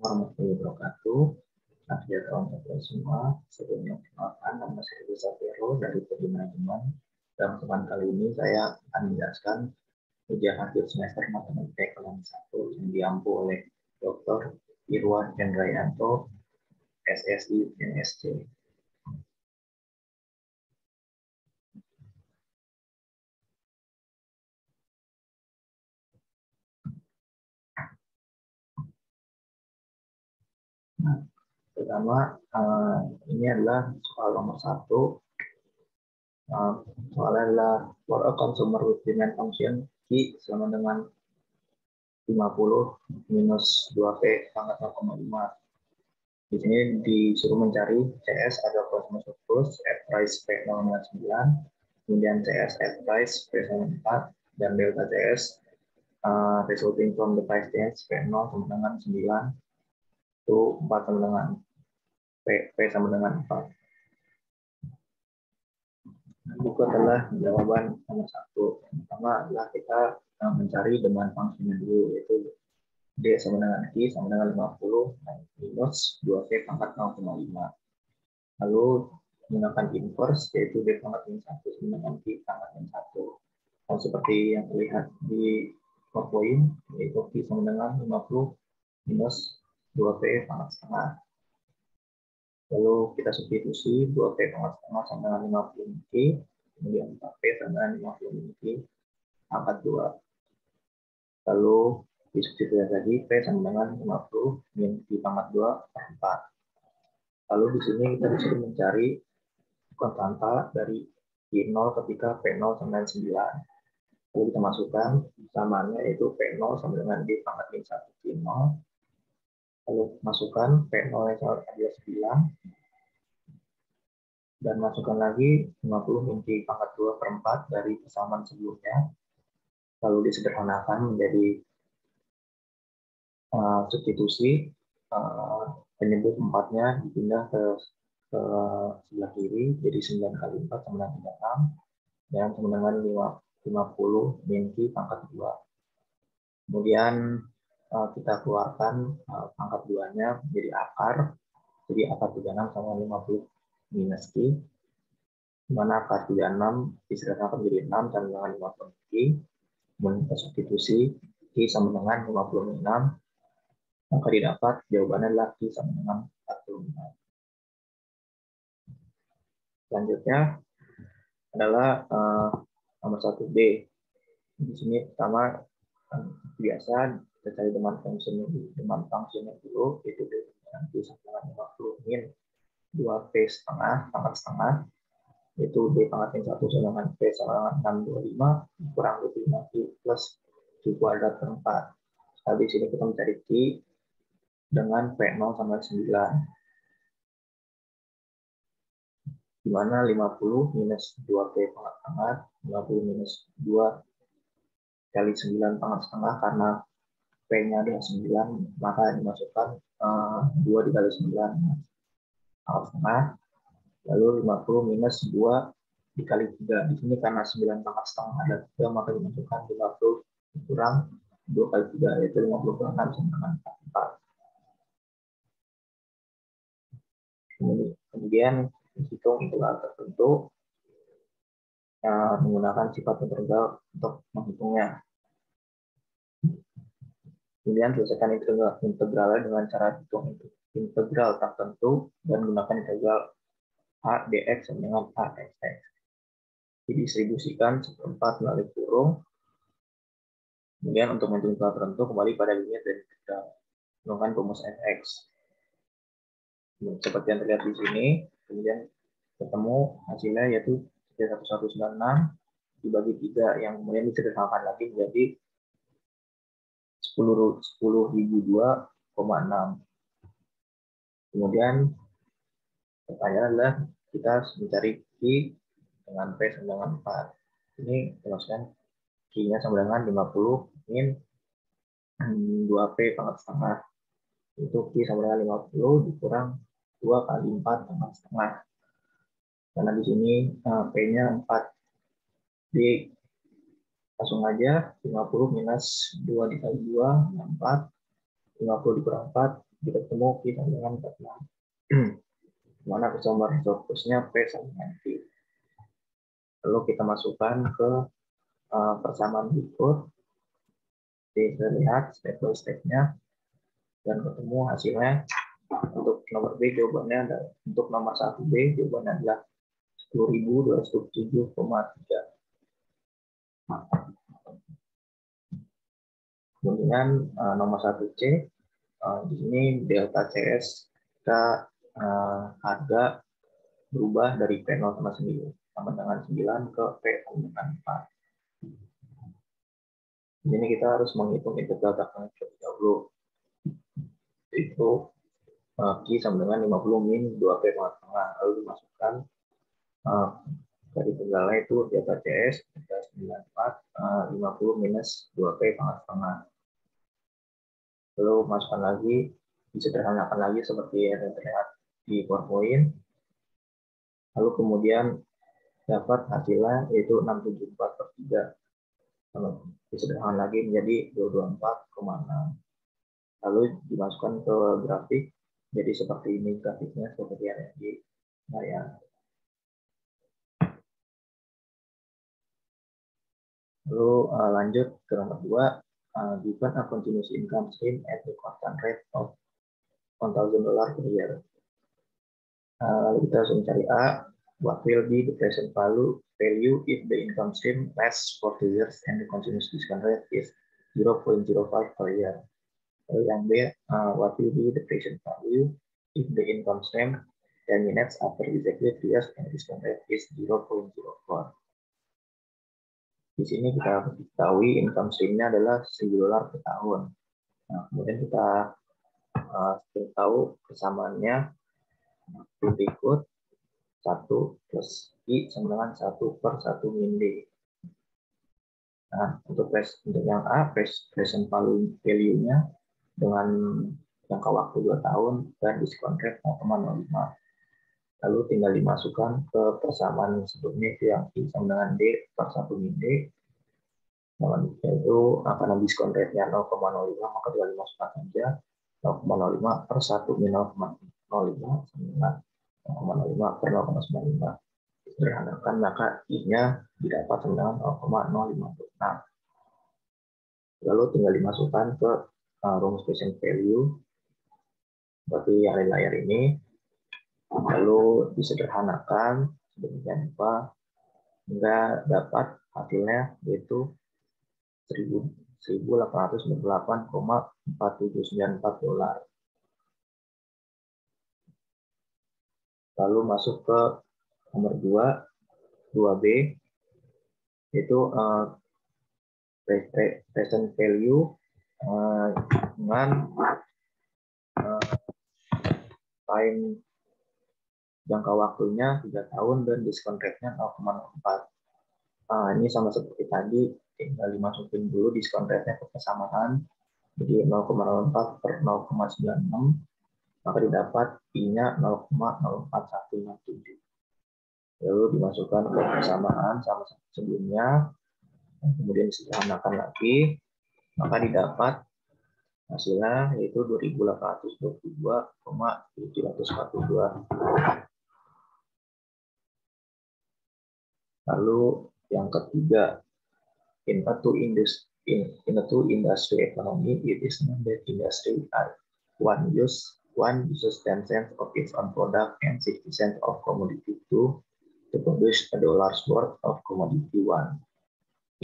warahmatullahi wabarakatuh. Salam sejahtera semua. Sebelumnya perkenalkan, nama saya Rizal Vero dari Prodi Manajemen. Dalam kesempatan kali ini saya akan menjelaskan ujian akhir semester Matematika kelas 1 yang diampu oleh Dr. Irwan Hendrayanto, SSI NSC. Nah, pertama, ini adalah soal nomor 1. Soalnya adalah for a consumer with demand function Q sama dengan 50 minus 2P pangkat 0,5. Di sini disuruh mencari CS ada plus surplus at price P0,9, kemudian CS at price P4, dan delta CS resulting from the price change P0 sama dengan 9 itu 4 sama dengan P sama dengan 4. Itu adalah jawaban nomor 1. Yang pertama adalah kita mencari demand function-nya dulu, yaitu D sama dengan Q sama dengan 50 minus 2P pangkat 0,5. Lalu menggunakan inverse, yaitu D pangkat min 1 sama dengan Q pangkat min 1. Dan seperti yang terlihat di PowerPoint, yaitu Q sama dengan 50 minus 2P pangkat setengah. Lalu kita substitusi 2P pangkat setengah sama dengan 50 min Q, kemudian 4P sama dengan 50 min Q pangkat 2. Lalu disubstitusi lagi P sama dengan 50 min Q pangkat 2 per 4. Lalu di sini kita disuruh mencari konstanta dari Q0 ketika P0 sama dengan 9. Lalu kita masukkan samaannya yaitu P0 sama dengan D pangkat min 1 Q0. Lalu masukkan P0 yang sama dengan 9. Dan masukkan lagi 50 min Q pangkat 2 per 4 dari persamaan sebelumnya. Lalu disederhanakan menjadi substitusi, penyebut 4-nya dipindah ke sebelah kiri, jadi 9 kali 4 sama dengan 36, dan sama dengan 50 min Q pangkat 2. Kemudian kita keluarkan pangkat 2-nya menjadi akar, jadi akar 36 sama 50 minus Q, di mana akar 36 disederhanakan menjadi 6 sama dengan 50 min Q, kemudian kita substitusi Q sama dengan 50 min 6, maka didapat jawabannya adalah Q sama dengan 46. Selanjutnya adalah nomor 1B. Di sini pertama biasa kita cari demand function dulu, yaitu Q sama dengan 50 min 2P setengah pangkat setengah, yaitu D pangkat min 1 sama dengan P sama dengan 625 kurang 25Q plus Q kuadrat per 4. Lalu di sini kita mencari Q dengan P0 sama 9, di mana 50 minus 2P pangkat setengah, 50 minus 2 kali 9 pangkat setengah, karena P-nya adalah 9, maka dimasukkan 2 dikali 9 pangkat setengah, lalu 50 minus 2 dikali 3. Di sini karena 9 pangkat setengah ada 3, maka dimasukkan 50 kurang 2 kali 3, yaitu 50 kurang 6 sama dengan 4. Kemudian hitung integral tertentu menggunakan sifat integral untuk menghitungnya. Kemudian selesaikan integralnya dengan cara hitung integral tertentu dan gunakan integral a dx dengan a xx. Jadi distribusikan seperempat melalui kurung. Kemudian untuk menghitung integral tertentu kembali pada limit dari integral menggunakan rumus fx. Seperti yang terlihat di sini, kemudian ketemu hasilnya yaitu 1196 dibagi 3 yang kemudian disederhanakan lagi menjadi 10.002,6. Kemudian pertanyaan adalah kita harus mencari Q dengan P sama dengan 4. Ini jelaskan Q-nya sama dengan 50 min 2P pangkat setengah. Itu Q sama dengan 50 dikurang 2 kali 4 pangkat setengah. Karena di sini P-nya 4. Jadi langsung aja 50 minus 2 dikali 2, 4. 50 dikurang 4, kita ketemu Q sama dengan 46. Mana persamaan surplusnya P sama dengan Q. Lalu kita masukkan ke persamaan berikut. Kita lihat step by step-nya dan ketemu hasilnya. Untuk nomor B jawabannya adalah, untuk nomor 1B jawabannya adalah 10.207,3. Kemudian nomor 1C, di sini delta CS kita harga berubah dari P0 sama 9 sama dengan 9 ke P sama dengan 4. Di sini kita harus menghitung integral terlalu dahulu. Itu Q sama dengan 50 min 2P pangkat tengah, lalu dimasukkan dari integralnya itu delta CS delta 94 50 minus 2P pangkat tengah. Lalu masukkan lagi, disederhanakan lagi seperti yang terlihat di PowerPoint. Lalu kemudian dapat hasilnya yaitu 674/3. Disederhanakan lagi menjadi 224,6. Lalu dimasukkan ke grafik, jadi seperti ini grafiknya, seperti yang ada di layar. Lalu lanjut ke nomor 2, given a continuous income stream at the constant rate of $1,000 per year. Lalu kita langsung cari A, what will be the present value if the income stream lasts for 2 years and the continuous discount rate is 0.05 per year. Lalu yang B, what will be the present value if the income stream terminates after exactly 3 years and the discount rate is 0.04. Di sini kita ketahui income stream-nya adalah $1.000 per tahun. Nah, kemudian kita tahu persamaannya berikut 1 plus I sama dengan 1/1 min D. Nah, untuk yang A, present value-nya dengan jangka waktu 2 tahun dan diskon rate 0,05. Lalu tinggal dimasukkan ke persamaan sebelumnya itu yang I sama dengan D/1 min D. Itu karena diskon rate-nya 0,05 maka tinggal dimasukkan saja 0,05/1 min 0,05 sama dengan 0,05/0,95. Sederhanakan maka I-nya didapat sama dengan 0,056. Lalu tinggal dimasukkan ke rumus present value seperti yang di layar ini. Lalu disederhanakan sedemikian rupa hingga dapat hasilnya yaitu $1.898,4794. Lalu masuk ke nomor 2B, yaitu present value dengan time jangka waktunya 3 tahun dan diskon rate-nya 0,04. Ini sama seperti tadi, tinggal dimasukin dulu diskon rate-nya ke persamaan, jadi 0,04/0,96, maka didapat I-nya 0,04167. Lalu dimasukkan ke persamaan sama sebelumnya, kemudian disederhanakan lagi, maka didapat hasilnya yaitu 2.822,742. Lalu yang ketiga, in a two industry economy, it is known that industry one uses 10 cents of its own product and 60 cents of commodity to produce $1 worth of commodity 1.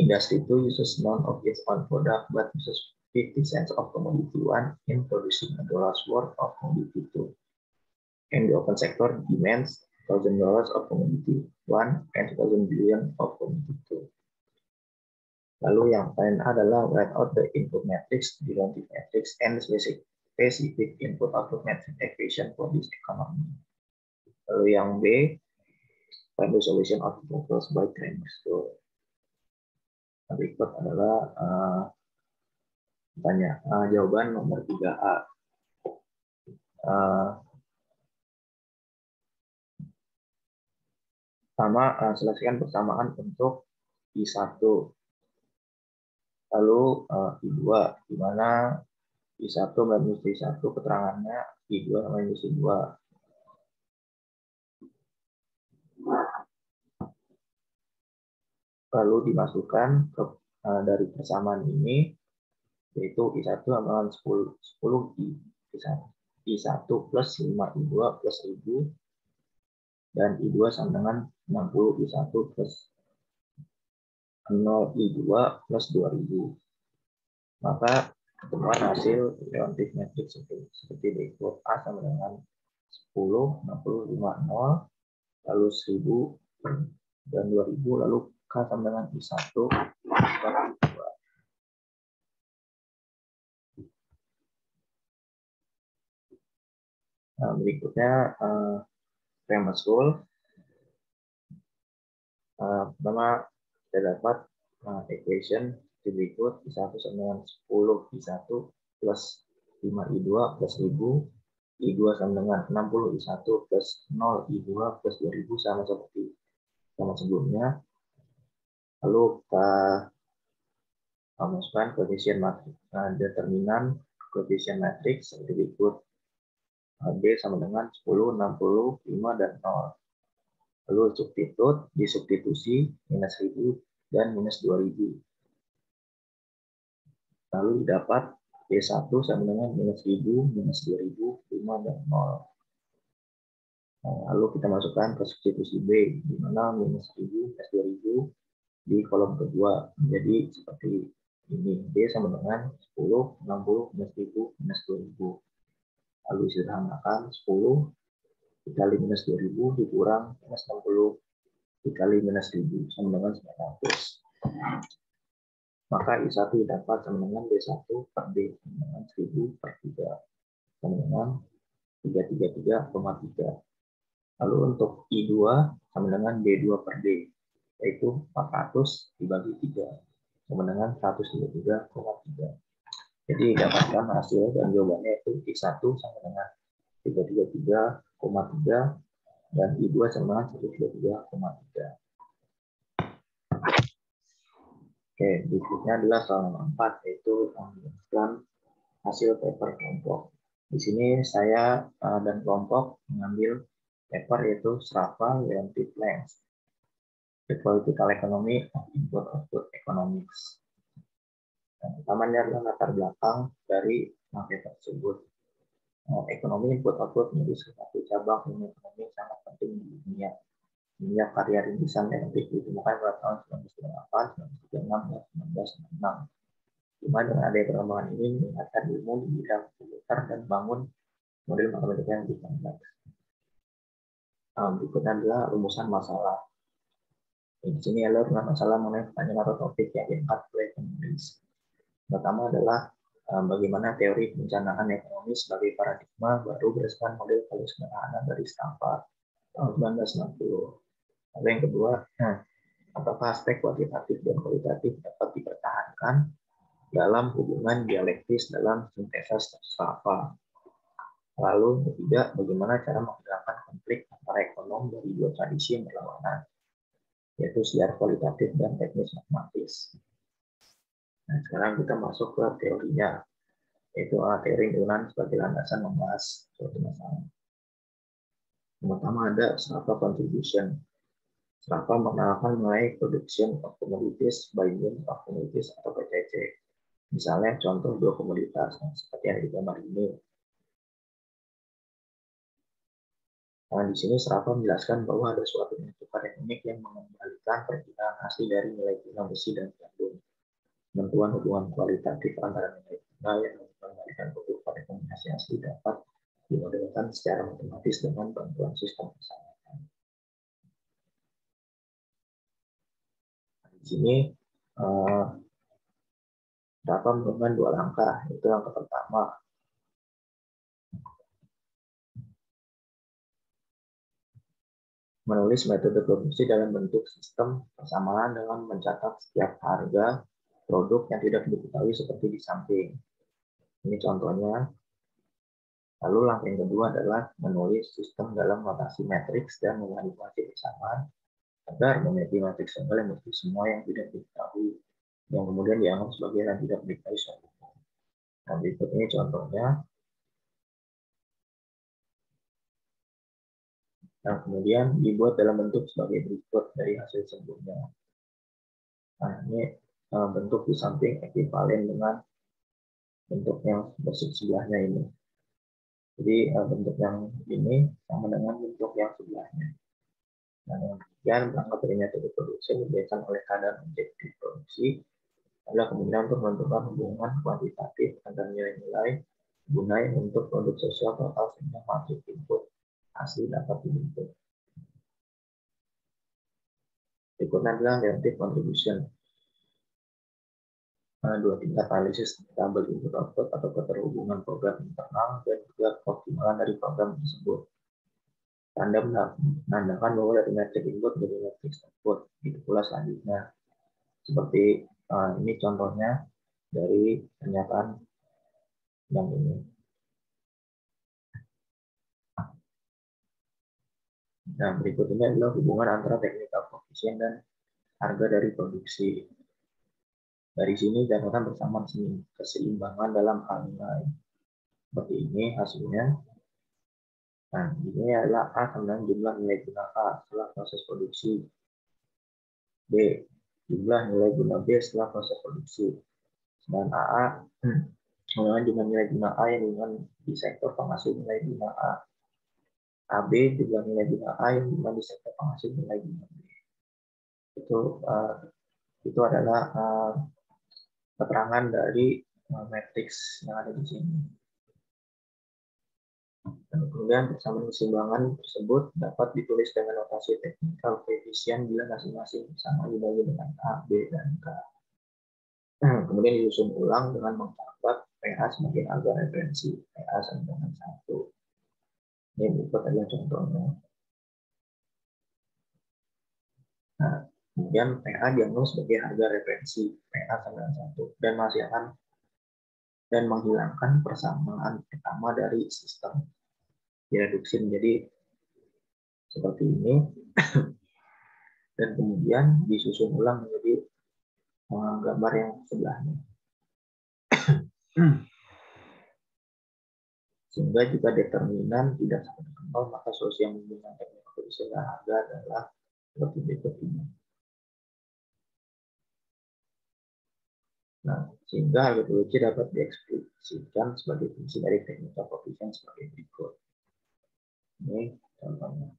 Industry 2 uses none of its own product but uses 50 cents of commodity 1 in producing $1 worth of commodity 2. And the open sector demands $1,000 of commodity 1 and 2,000 billion of commodity 2. Lalu yang paling adalah write out the input matrix, the relative matrix, and specific input-output matrix equation for this economy. Lalu yang B, find the solution of the problems by Kramer's rule. Berikut adalah jawaban nomor 3A. Selesaikan persamaan untuk I1. Lalu I2, di mana I1 minus I1 keterangannya I2 minus I2. Lalu dimasukkan ke, dari persamaan ini, yaitu I1 sama 10 I1 plus 5 I2 plus 1000, dan I2 sama dengan 60 I1 plus 0 I2 plus 2000. Maka ketemuan hasil relatif matriks seperti berikut. A sama dengan 10, 60, 5, 0, lalu 1000 dan 2000, lalu K sama dengan I1 dan I2. Nah, berikutnya famous rule. Pertama kita dapat equation berikut. I1 sama dengan 10 I1 plus 5 I2 plus 1000, I2 sama dengan 60 I1 plus 0 I2 plus 2000 sama seperti sama sebelumnya. Lalu kita masukkan koefisien matriks, determinan koefisien matriks seperti berikut. B sama dengan 10, 60, 5, dan 0. Lalu substitut, disubstitusi minus 1000 dan minus 2000. Lalu didapat B1 sama dengan minus 1000, minus 2000, 5, dan 0. Nah, lalu kita masukkan ke substitusi B, di mana minus 1000, minus 2000 di kolom kedua menjadi seperti ini. B sama dengan 10, 60, minus 1000, minus 2000. Lalu sederhanakan 10 dikali minus 2000 dikurang minus 60 dikali minus 1000 sama dengan 900. Maka I1 dapat sama dengan B1 per D sama dengan 1000 per 3 sama dengan 333,3. Lalu untuk I2 sama dengan B2 per D, yaitu 400 dibagi 3 sama dengan 133,3. Jadi dapatkan hasil dan jawabannya itu I1 sama dengan 333,3 dan I2 sama dengan 133,3. Oke, berikutnya adalah soal nomor 4, yaitu menjelaskan hasil paper kelompok. Di sini saya dan kelompok mengambil paper yaitu Strava Relative Length, The Political Economy of Input-Output Economics. Yang pertamanya adalah latar belakang dari materi tersebut. Ekonomi input-output menjadi suatu cabang ilmu ekonomi yang sangat penting di dunia. Sejak karya rintisan relatif ditemukan pada tahun 1938, 1936, dan 1966. Cuma dengan adanya perkembangan ini meningkatkan ilmu di bidang komputer dan bangun model matematika yang lebih kompleks. Berikutnya adalah rumusan masalah. Di sini adalah masalah mengenai pertanyaan atau topik yang diangkat oleh penulis. Pertama adalah bagaimana teori perencanaan ekonomi sebagai paradigma baru berdasarkan model paling sederhana dari Strava tahun 1960. Lalu yang kedua, apakah aspek kuantitatif dan kualitatif dapat dipertahankan dalam hubungan dialektis dalam sintesis Strava? Lalu yang ketiga, bagaimana cara menghilangkan konflik antara ekonom dari dua tradisi yang berlawanan, yaitu sejarah kualitatif dan teknis matematis. Nah, sekarang kita masuk ke teorinya, yaitu teori Yunan sebagai landasan membahas suatu masalah. Yang pertama ada Strava contribution. Strava mengenalkan mengenai production of commodities by means of commodities atau PCC. Misalnya contoh dua komoditas seperti yang di gambar ini. Nah, di sini Strava menjelaskan bahwa ada suatu penentuan yang unik yang mengembalikan perkiraan asli dari nilai timah besi dan gandum. Penentuan hubungan kualitatif antara nilai timah yang mengembalikan produk pada kombinasi asli dapat dimodelkan secara matematis dengan bantuan sistem persamaan. Di sini Strava merupakan dua langkah, yaitu langkah pertama menulis metode produksi dalam bentuk sistem persamaan dengan mencatat setiap harga produk yang tidak diketahui seperti di samping. Ini contohnya. Lalu langkah yang kedua adalah menulis sistem dalam notasi matriks dan memanipulasi persamaan agar memiliki matriks tunggal yang memiliki semua yang tidak diketahui, yang kemudian dianggap sebagai yang tidak diketahui secara umum. Nah, berikut ini contohnya. Nah, kemudian dibuat dalam bentuk sebagai berikut dari hasil sebelumnya. Nah, ini bentuk di samping ekivalen dengan bentuk yang sebelahnya ini. Jadi bentuk yang ini sama dengan bentuk yang sebelahnya. Nah, kemudian berangkat dari metode produksi diberikan oleh kadar objektif produksi adalah kemudian untuk menentukan hubungan kuantitatif antara nilai-nilai gunai untuk produk sosial total sehingga masuk input hasil dapat dibentuk. Berikutnya adalah relative contribution. Dua tingkat analisis tabel input output atau keterhubungan program internal dan juga keoptimalan dari program tersebut. Anda menandakan bahwa dari metrik input menjadi metrik output. Itu pula selanjutnya. Seperti ini contohnya dari pernyataan yang ini. Nah, berikut ini adalah hubungan antara technical coefficient dan harga dari produksi. Dari sini catatan bersama keseimbangan dalam hal nilai. Seperti ini hasilnya. Nah, ini adalah A sama jumlah nilai guna A setelah proses produksi. B, jumlah nilai guna B setelah proses produksi. Dan AA, jumlah nilai guna A yang digunakan di sektor penghasil nilai guna A. AB, jumlah nilai guna A yang digunakan di sektor penghasil nilai guna B. Itu adalah keterangan dari matriks yang ada di sini. Dan kemudian bersama keseimbangan tersebut dapat ditulis dengan notasi teknikal koefisien bila masing-masing sama dibagi dengan A, B, dan K. Kemudian disusun ulang dengan mencatat PH sebagai harga referensi PH sama dengan 1. Ini berikut adalah contohnya. Nah, kemudian PH diambil sebagai harga referensi PH sama dengan 1 dan masih akan dan menghilangkan persamaan pertama dari sistem direduksi menjadi seperti ini dan kemudian disusun ulang menjadi gambar yang sebelahnya. Sehingga jika determinan tidak sama dengan 0, maka solusi yang menghubungkan teknik produksi dan harga adalah seperti berikut ini. Nah, sehingga harga produksi dapat dieksplisitkan sebagai fungsi dari technical coefficient sebagai berikut. Ini contohnya.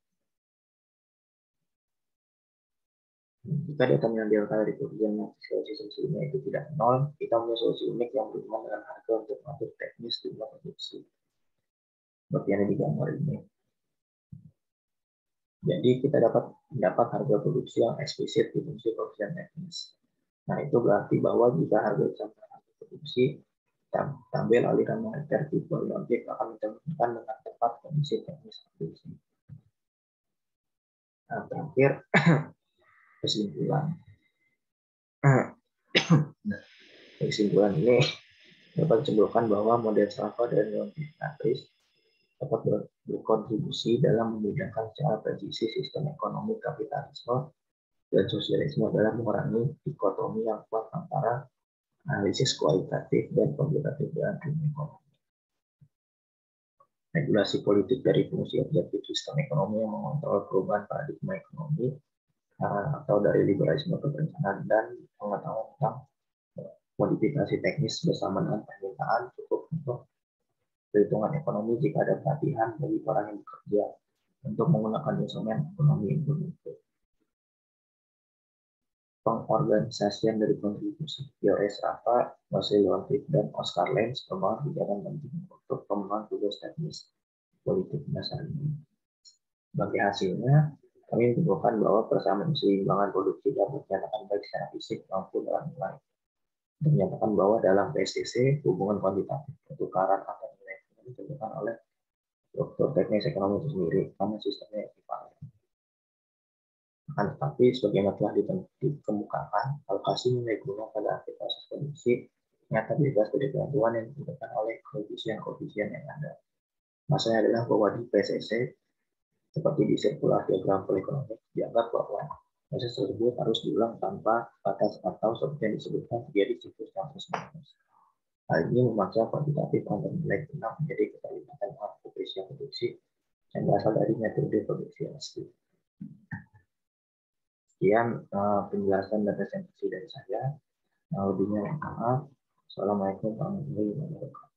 Jika determinan delta dari koefisien solusi solusinya itu tidak 0, kita punya solusi unik yang berhubungan dengan harga untuk mengatur teknis jumlah produksi. Seperti yang di gambar ini. Jadi kita dapat mendapat harga produksi yang eksplisit di fungsi koefisien teknis. Nah, itu berarti bahwa jika harga sama harga produksi, tabel aliran moneter tipe objek akan mencerminkan dengan tepat kondisi teknis produksi. Nah, terakhir kesimpulan. Nah, kesimpulan ini dapat disimpulkan bahwa model Strava dan Leontief dapat berkontribusi dalam memudahkan secara presisi sistem ekonomi kapitalisme dan sosialisme dalam mengurangi dikotomi yang kuat antara analisis kualitatif dan kuantitatif dalam dunia ekonomi. Regulasi politik dari fungsi objektif sistem ekonomi yang mengontrol perubahan paradigma ekonomi atau dari liberalisme ke perencanaan dan pengetahuan tentang modifikasi teknis bersama dengan permintaan cukup untuk perhitungan ekonomi jika ada pelatihan bagi orang yang bekerja untuk menggunakan instrumen ekonomi input. Pengorganisasian dari kontribusi POS Rafa, Wasil Leontief, dan Oscar Lenz membangun kebijakan penting untuk pemenuhan tugas teknis politik dasar ini. Sebagai hasilnya, kami menemukan bahwa persamaan keseimbangan produksi dapat dinyatakan baik secara fisik maupun dalam nilai. Menyatakan bahwa dalam PSTC, hubungan kuantitatif pertukaran antar nilai ekonomi ditentukan oleh struktur teknis ekonomi itu sendiri, karena sistemnya ekivalen. Akan tetapi, sebagaimana telah dikemukakan, alokasi nilai guna pada akhir proses produksi nyata bebas dari ketentuan yang ditentukan oleh koefisien yang ada. Maksudnya adalah bahwa di PSTC, seperti di sirkular diagram polikronik, dianggap bahwa proses tersebut harus diulang tanpa batas atau seperti yang disebutkan terjadi siklus yang terus-menerus. Hal ini memaksa kuantitatif konten nilai genap menjadi keterlibatan koefisien produksi yang berasal dari metode produksi asli. Sekian penjelasan dan presentasi dari saya. Lebihnya mohon maaf. Assalamualaikum warahmatullahi wabarakatuh.